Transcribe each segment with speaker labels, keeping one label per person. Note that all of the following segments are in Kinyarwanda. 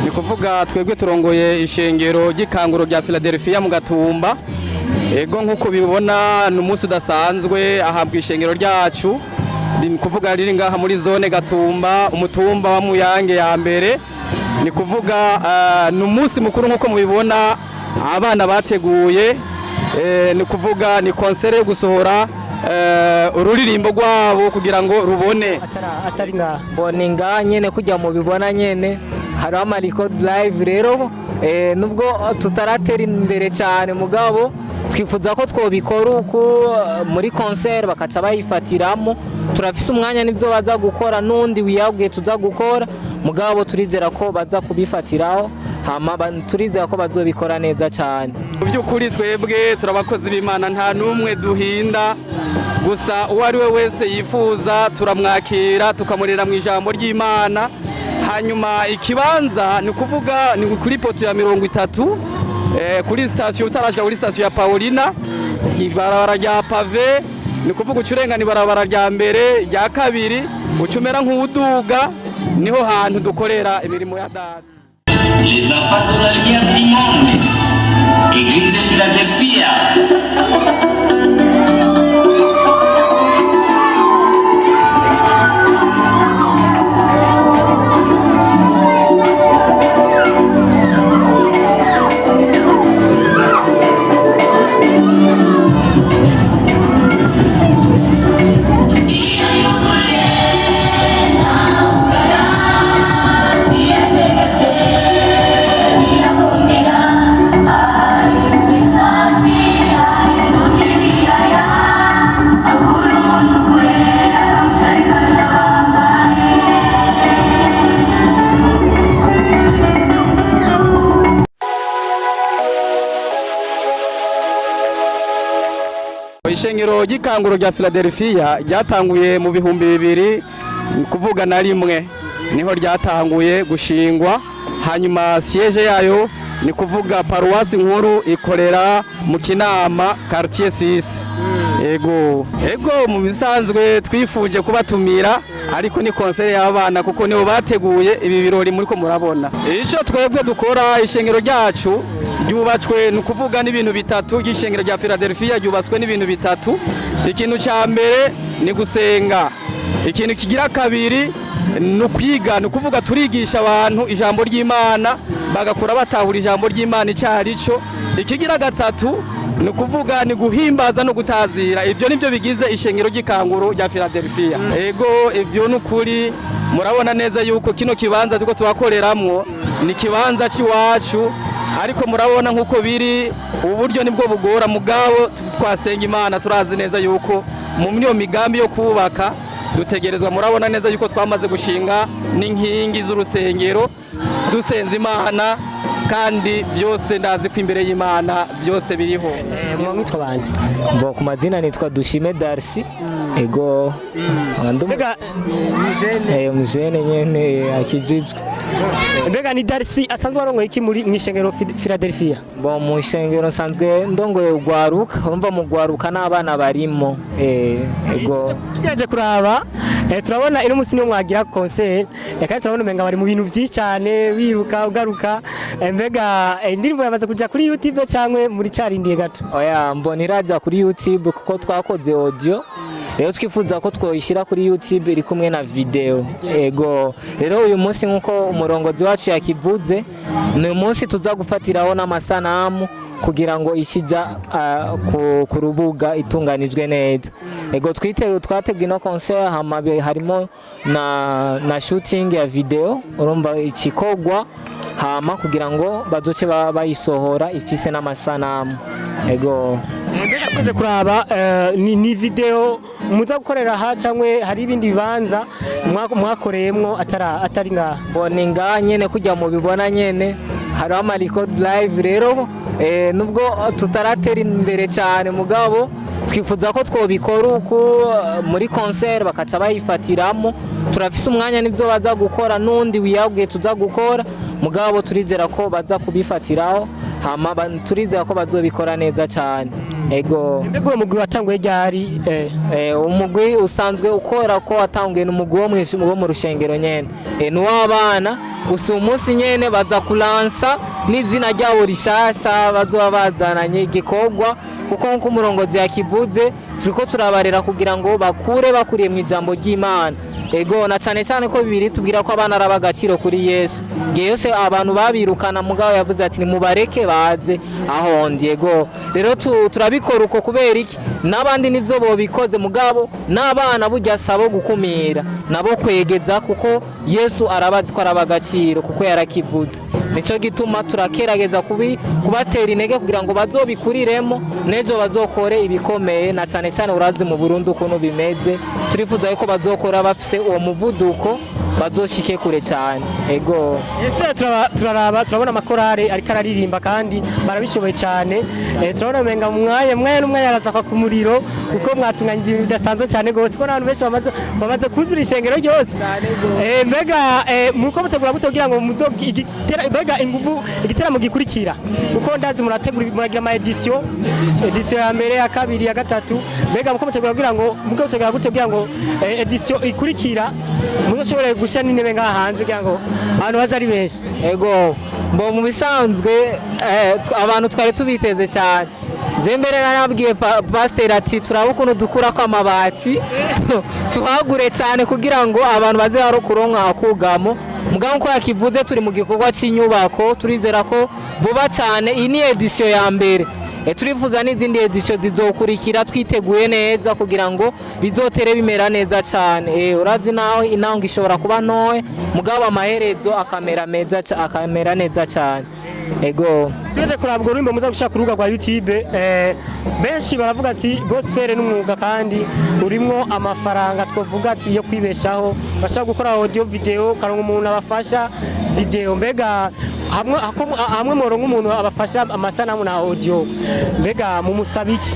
Speaker 1: ni kuvuga twebwe turongoye ishengero ry'ikanguro rya Philadelphia mu Gatumba. Ego nk'uko bibona ni umunsi udasanzwe ahabwa ishengero ryacu, ni kuvuga riri ngaha muri zone Gatumba, umutumba wa Muyange ya mbere. Ni kuvuga ni umunsi mukuru nk'uko mubibona abana bateguye, ni kuvuga ni konsere yo gusohora ururirimbo rwabo kugira ngo rubone
Speaker 2: atari ngaha
Speaker 3: bone ngaha nyene kujya mu bibona nyene hari amariko live rero nubwo tutaratera imbere cyane mugabo twifuza ko twobikora uko muri concert bakaca bayifatiramo. Turafise umwanya nivyo baza gukora nundi wiyaguye tuza gukora mugabo turizera ko baza kubifatiraho hama turizera ko bazobikora neza cyane.
Speaker 1: Mu by'ukuri twebwe turabakozi b'Imana nta numwe duhinda, gusa uwo ari we wese yifuza turamwakira tukamurera mu ijambo ry'Imana. Hanyuma ikibanza ni kuvuga ni kuri poto ya 30 kuri station utarashika kuri station ya Paulina, ibarabara rya pave, ni kuvuga ucurengana ibarabara rya mbere rya kabiri ucumera nk'uduga, niho hantu dukorera imirimo ya data.
Speaker 4: Les enfants de la lumière du monde, Église de Philadelphia.
Speaker 1: Ishengero ry'ikanguro rya Philadelphia ryatanguye mu 2000 kuvuga na rimwe niho ryatanguye gushingwa. Hanyuma siège yayo ni kuvuga paruwasi nkuru ikorera mu Kinama quartier 6. Ego mu bisanzwe twifuje kubatumira ariko ni konsere y'abana kuko nibo bateguye ibi birori muri ko murabona. Ico twebwe dukora ishengero ryacu ryubatswe ni kuvuga n'ibintu bitatu. Ishengero rya Philadelphia ryubatswe n'ibintu bitatu. Ikintu cya mbere ni gusenga, ikintu kigira kabiri ni ukwiga, ni kuvuga turigisha abantu ijambo ry'Imana bagakura batahura ijambo ry'Imana icyari cyo. Ikigira gatatu ni kuvuga ni guhimbaza no gutazira. Ibyo nibyo bigize ishengero ry'ikanguro rya Philadelphia. Ego ibyo nukuri murabona neza yuko kino kibanza tuko tubakoreramwo ni kibanza ciwacu, ariko murabona nkuko biri uburyo nibwo bugora mugabo twasenga Imana turazi neza yuko mu mniyo migambi yo kubaka dutegerezwa. Murabona neza yuko twamaze gushinga n'inkingi z'urusengero dusenza Imana, kandi byose ndazi ko imbere y'Imana byose biriho.
Speaker 2: mwitwa bande?
Speaker 3: Bo ku mazina nitwa Dushime Darcy. Ego
Speaker 2: mbega
Speaker 3: mujene nyene akijijwe.
Speaker 2: Mbega ni Darcy asanzwe arongoye iki muri mwishengero Philadelphia?
Speaker 3: Bo mu shengero sanzwe ndongoye ugwaruka, urumva mu gwaruka n'abana barimo. Ego
Speaker 2: tugeje kuraba turabona ino musi niyo mwagira concert, kandi turabona umenga bari mu bintu byinshi cyane wiruka ugaruka. Mbega indirimbo yamaze kuja kuri YouTube cyangwe muri carindiye gato?
Speaker 3: Oya mbona iraja kuri YouTube kuko twakoze audio, rero twifuza ko twoyishira kuri YouTube iri kumwe na video. Ego rero uyu munsi nkuko umurongozi wacu yakivuze, ni umunsi tuza gufatiraho n'amasanamu kugira ngo ishija ku rubuga itunganijwe neza. Ego twatega ino concert hama harimo na shooting ya video, urumva ikikogwa hama kugira ngo bazoce bayisohora ifise n'amasanamu. Ego
Speaker 2: mbega tuje kuraba ni video muza gukorera aha cyangwe hari ibindi bibanza mwakoreyemwo atari ngaha?
Speaker 3: bone ngaha nyene kujya mu bibona nyene hari amariko live rero nubwo tutaratera imbere cyane mugabo twifuza ko twobikora uko muri concert bakaca bayifatiramo. Turafise umwanya nivyo baza gukora nundi wiyaguye tuza gukora mugabo turizera ko baza kubifatiraho hama turizera ko bazobikora neza cyane. ego
Speaker 2: mbega uwo mugwi watanguye ryari
Speaker 3: umugwi usanzwe ukora ko watanguye n'umugwi wo mu rushengero nyene ni w'abana gusa umunsi nyene baza kulansa n'izina ryabo rishasha bazoba bazananye igikorwa kuko nko umurongozi yakivuze turiko turabarera kugira ngo bakuriye mu ijambo ry'Imana ego na cyane cyane ko bibiri tubwira ko abana araba agaciro kuri Yesu yose abantu babirukana mugabo yavuze ati nimubareke baze aho ego rero turabikora uko kubera iki n'abandi nivyo bobikoze mugabo n'abana burya sabo gukumira nabo kwegeza kuko Yesu arabazi ko araba agaciro kuko yarakivuze nico gituma turakerageza kubatera intege kugira ngo bazobikuriremo nejo bazokore ibikomeye na cyane cyane urazi mu Burundi ukuntu bimeze turifuza yuko bazokora bafise uwo muvuduko bazoshike kure cyane ego
Speaker 2: turabona amakorari ariko araririmba kandi barabishoboye cyane turabona menga umwanya yaraza kwa kumuriro kuko mwatunganyije ibintu bidasanzwe cyane gose ko abantu benshi bamaze kuzura ishengero ryose mbega muko mutegura kugira ngo mbega ingufu igiteramo gikurikira kuko ndazi muragira ama edition ya mbere ya kabiri ya gatatu mbega muko mutegura kugira ngo edition ikurikira muzoshobore gusha n'intebe ngaha hanze kugira ngo abantu baze ari benshi
Speaker 3: ego mu bisanzwe abantu twari tubiteze cyane je mbere narabwiye pastor ati turaba ukuntu dukura ko amabati tuhagure cyane kugira ngo abantu baze haro kuronka akugamo mugabo ko yakivuze turi mu gikorwa cy'inyubako turizera ko vuba cyane iyi ni edition ya mbere turifuza n'izindi edition zizokurikira twiteguye neza kugira ngo bizotere bimera neza cyane urazi nawe intango ishobora kuba ntoye mugabo amaherezo akamera neza cyane ego
Speaker 2: tuze kurabwa urimbo muza gushaka kuruga rwa YouTube benshi baravuga ati gospel n'umwuga kandi urimo amafaranga twovuga ati yo kwibeshaho bashaka gukora audio video karongo umuntu abafasha video mbega hamwe morongo umuntu abafasha amasanamu na audio mbega mumusabiki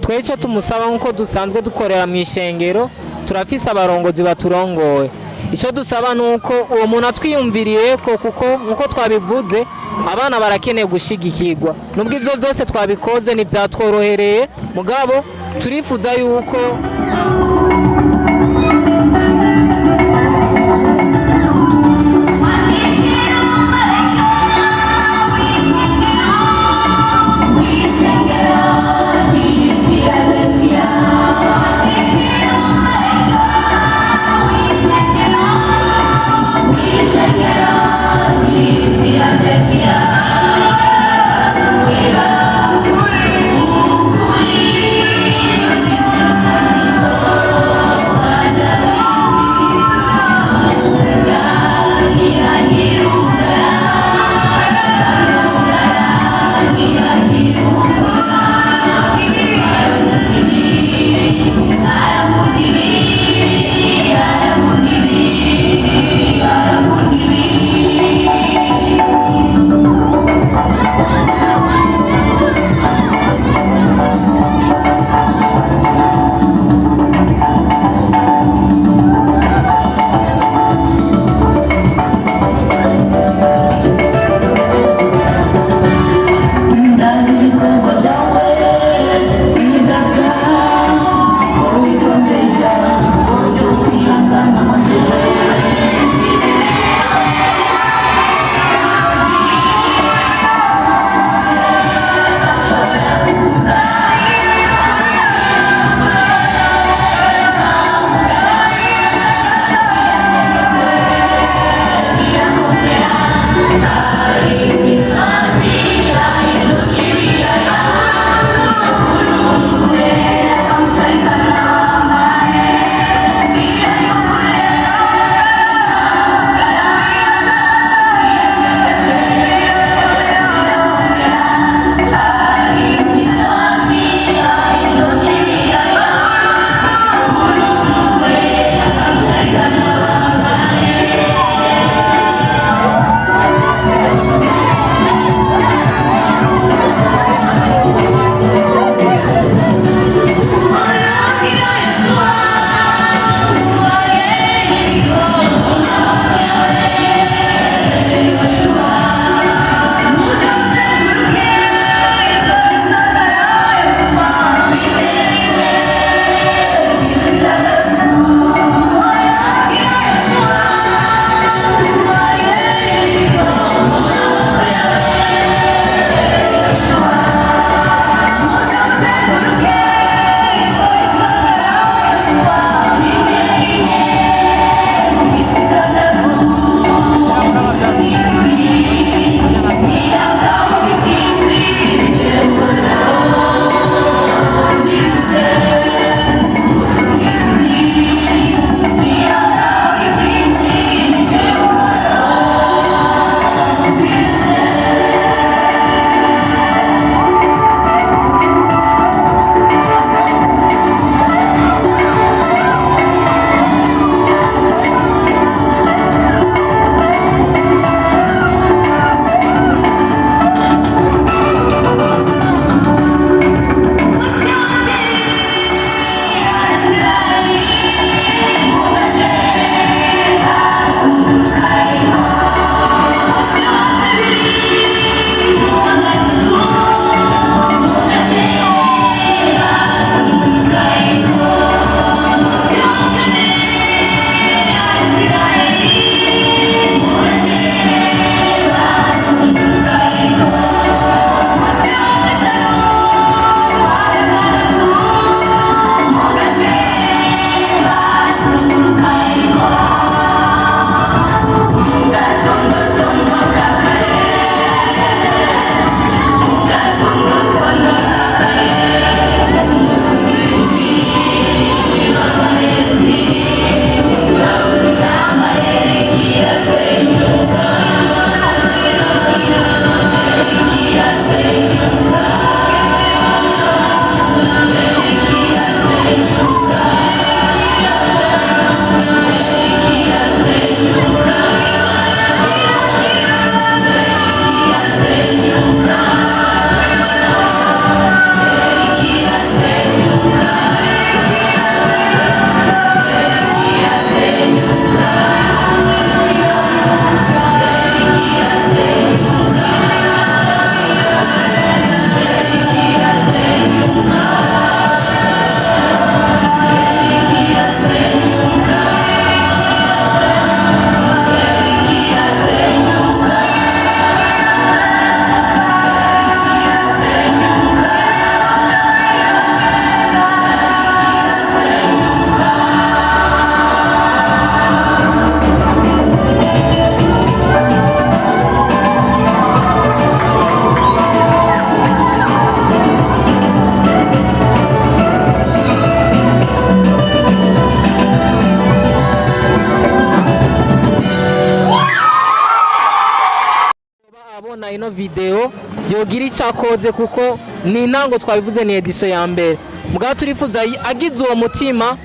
Speaker 3: tweco tumusaba nkuko dusanzwe dukorera mu ishengero turafise abarongozi baturongoye icyo dusaba nuko uwo muntu atwiyumviriye ko kuko nkuko twabivuze abana barakeneye gushigikirwa nubwo ivyo byose twabikoze ntibyatworohereye mugabo turifuza yuko abona ino video yogira icyakoze kuko ni intango twabivuze ni edition ya mbere mugabo turifuza agize uwo mutima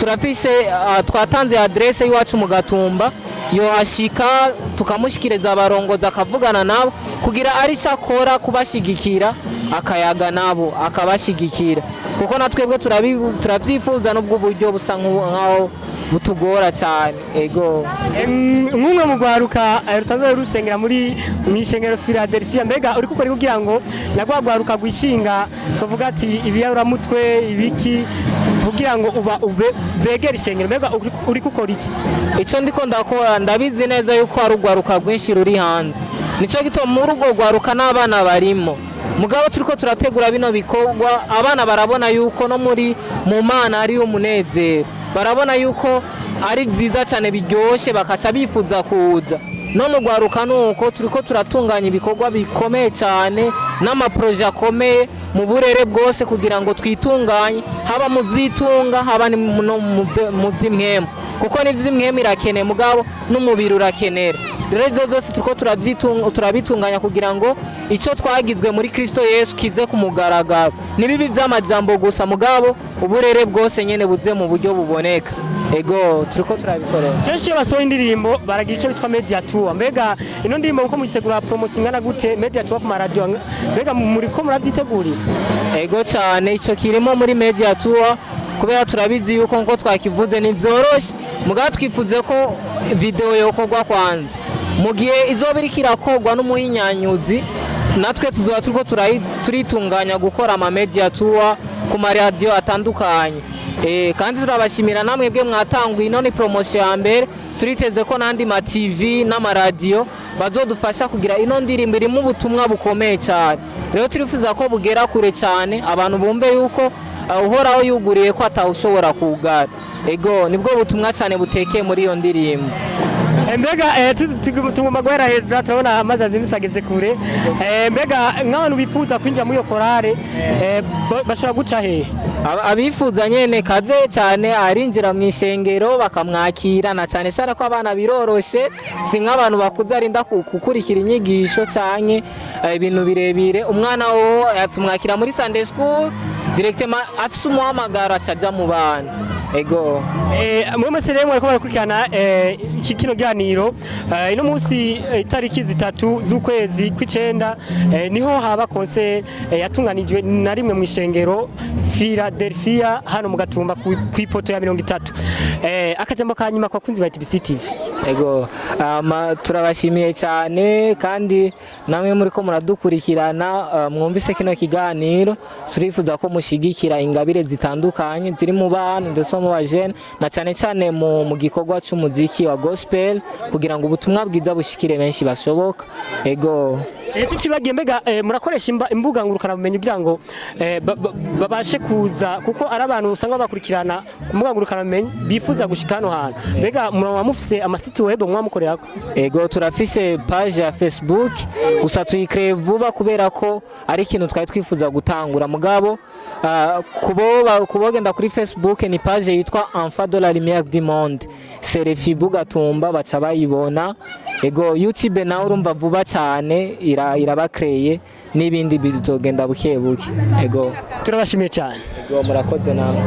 Speaker 3: turafise twatanze adresse y'iwacu mu Gatumba yohashika tukamushikiriza abarongozi akavugana nabo kugira ari cyakora kubashigikira akayaga nabo akabashigikira kuko natwebwe turavyifuza n'ubwo buryo busa nkaho butugora cyane ego
Speaker 2: nk'umwe mu gwaruka rusanzwe rusengera muri mwishengero Philadelphia mbega uri kuko kugira ngo nagwagwaruka gwishinga tuvuga ati ibiyarura mutwe ibiki kugira ngo begera ishengero mbega uri gukora iki
Speaker 3: icyo ndiko ndakora ndabizi neza yuko ari ugwaruka rwinshi ruri hanze nico gito mu rugo gwaruka n'abana barimo mugabo turiko turategura bino bikorwa abana barabona yuko no muri mu mana ari umunezero barabona yuko ari byiza cyane biryoshe bakaca bifuza kuza none ugwaruka nuko turiko turatunganya ibikorwa bikomeye cyane n'amaproje akomeye mu burere bwose kugira ngo twitunganye haba mu byitunga haba mu by'imwemu kuko n'ivy'imwemu irakeneye mugabo n'umubiri urakenera rero ivyo vyose turiko turabitunganya kugira ngo icyo twagizwe muri Kristo Yesu kize ku mugaragaro nibibi vy'amajambo gusa mugabo uburere bwose nyene buze mu buryo buboneka ego turiko turabikorera
Speaker 2: kenshi iyo basohoye indirimbo baragira icyo bitwa media tour mbega ino ndirimbo uko muyitegura promotion ingana gute media tour ku maradio mbega muri ko muravyitegurira
Speaker 3: ego cyane icyo kirimo muri media tour kubera turabizi yuko nko twakivuze ni vyoroshe mugabo twifuze ko video yokorwa kwanza mu gihe izoba iriko irakorwa n'umuhinyanyuzi natwe tuzoba turiko turitunganya gukora ama media tour ku maradio atandukanye kandi turabashimira namwe bwe mwatanguye ino ni promotion ya mbere turiteze ko nandi ma TV n'amaradio bazodufasha kugira ino ndirimbo irimo ubutumwa bukomeye cyane rero turifuza ko bugera kure cyane abantu bumve yuko uhoraho yuguriye ko atawushobora kugara ego nibwo butumwa cyane butekeye muri iyo ndirimbo
Speaker 2: mbega tugomba guheraheza turabona amazi azimisageze kure mbega nk'abantu bifuza kwinjira muri iyo korale bashobora guca hehe
Speaker 3: abifuza nyene kaze cyane arinjira mu ishengero bakamwakira na cyane cyane ko abana biroroshe si nk'abantu bakuze arinda kukurikira inyigisho cyane ibintu birebire umwana wo yatumwakira muri Sunday school directement afise umuhamagaro acaja mu bana ego
Speaker 2: mwe mwese rero mwariko barakurikirana iki kino ganiro ino munsi itariki 3 z'ukwezi kw'icenda niho haba concert yatunganijwe na rimwe mu ishengero Philadelphia hano mu Gatumba kwipoto ya 30 akajambo kanyuma kwa kunzi ba TBC TV
Speaker 3: ego turabashimiye cyane kandi namwe muri ko muradukurikirana mwumvise kino kiganiro turifuza ko mushigikira ingabire zitandukanye ziri mu bana ndetse mu bajene na cyane cyane mu gikorwa cy'umuziki wa gospel kugira ngo ubutumwa bwiza bushikire benshi bashoboka ego
Speaker 2: Tutibagiye mbega murakoresha imbuga ngurukana bumenyi kugira ngo babashe kuza kuko ari abantu usanga bakurikirana ku mbuga ngurukana bumenyi bifuza gushika hano hantu mbega muraba mufise amasite web mwamukorerako
Speaker 3: ego turafise page ya Facebook gusa tuyicreve vuba kubera ko ari ikintu twari twifuza gutangura mugabo kubogenda kuri Facebook ni page yitwa Enfant de la Lumière du Monde Serefibu Gatumba baca bayibona ego YouTube nawe urumva vuba cyane irabakreye n'ibindi bizogenda buke buke ego
Speaker 2: turabashimiye cyane
Speaker 3: ego murakoze nawe